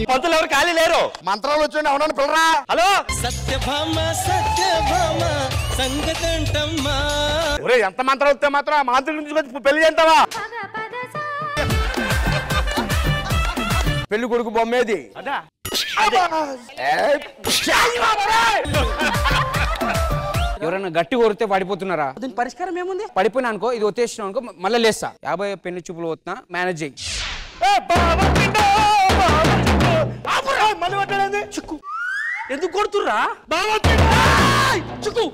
పంతులు ఎవరు ఖాళీ లేరు మంత్రాలు వచ్చి అవునని పిల్లరా హలో సత్యభామ సత్యభామ సంగతంటమ్మా ఒరే ఎంత మంత్రాలు వస్తే మాత్రం ఆ మంత్రుల నుంచి పెళ్లి చేస్తావా పెళ్లి కొడుకు బొమ్మేది అదా ఎవరైనా గట్టి కొరితే పడిపోతున్నారా? దీని పరిష్కారం ఏముంది? పడిపోయినా అనుకో, ఇది వచ్చేసినా అనుకో, మళ్ళీ లేస్తా. 50 పెళ్లి చూపులు వస్తున్నా, మేనేజ్ చేయి. చిక్కు ఎందుకు కొడుతుర్రా? చిక్కు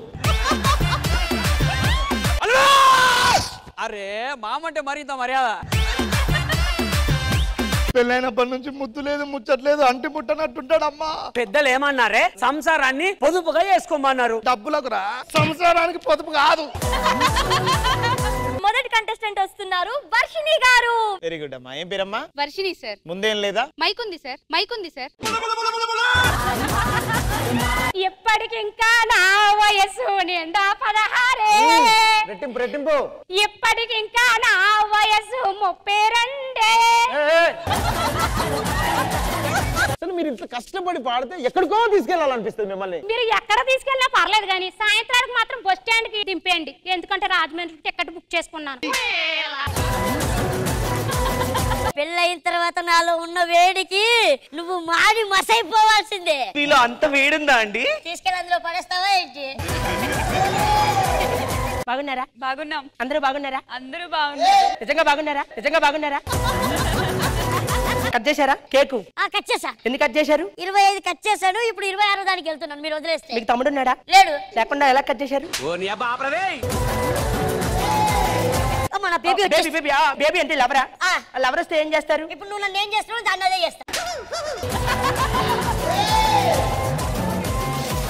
అరే మామంటే మరి ఇంత మర్యాద. పెళ్ళైనప్పటి నుంచి ముద్దు లేదు ముచ్చట్లేదు అంటి ముట్టనట్టుంటాడమ్మా. పెద్దలు ఏమన్నారే? సంసారాన్ని పొదుపుగా చేసుకోమన్నారు. డబ్బులకు రా, సంసారానికి పొదుపు కాదు. మొదటి కంటెస్టెంట్ వస్తున్నారు, వర్షిణి గారు. వెరీ గుడ్ అమ్మా. ఏం పేరమ్మా? వర్షిణి సార్. ముందేం లేదా? మైక్ ఉంది సార్, మైక్ ఉంది సార్. ఎప్పటికి ఇంకా నా వయసు నిండా 16. రెట్టింపు రెట్టింపు. ఎప్పటికి ఇంకా నా వయసు 32. అసలు మీరు ఇంత కష్టపడి పాడితే ఎక్కడికో తీసుకెళ్లాలనిపిస్తుంది మిమ్మల్ని. మీరు ఎక్కడ తీసుకెళ్ళినా పర్లేదు కానీ సాయంత్రానికి మాత్రం బస్ స్టాండ్ కి దింపేయండి. ఎందుకంటే రాజమండ్రి టికెట్ బుక్ చేసుకున్నాను. పెళ్ళయిన తర్వాత నాలో ఉన్న వేడికి నువ్వు మాడి మసైపోవాల్సిందే. మీలో అంత వేడుందా అండి? తీసుకెళ్ళి అందులో పడేస్తావా ఏంటి? బాగున్నారా? బాగున్నాం. అందరూ బాగున్నారా? అందరూ బాగున్నారు. నిజంగా బాగున్నారా? నిజంగా బాగున్నారా? కట్ చేశారా కేకు? కట్ చేసా. ఎన్ని కట్ చేశారు? 25 కట్ చేశాను. ఇప్పుడు 26 దానికి వెళ్తున్నాను. మీరు వదిలేస్తే. మీకు తమ్ముడు ఉన్నాడా? లేడు. లేకుండా ఎలా కట్ చేశారు? మన బేబీ బేబీ అంటే లవరా? లవర్ వస్తే ఏం చేస్తారు? ఇప్పుడు నువ్వు నన్ను ఏం చేస్తున్నావు దాన్ని అదే చేస్తా.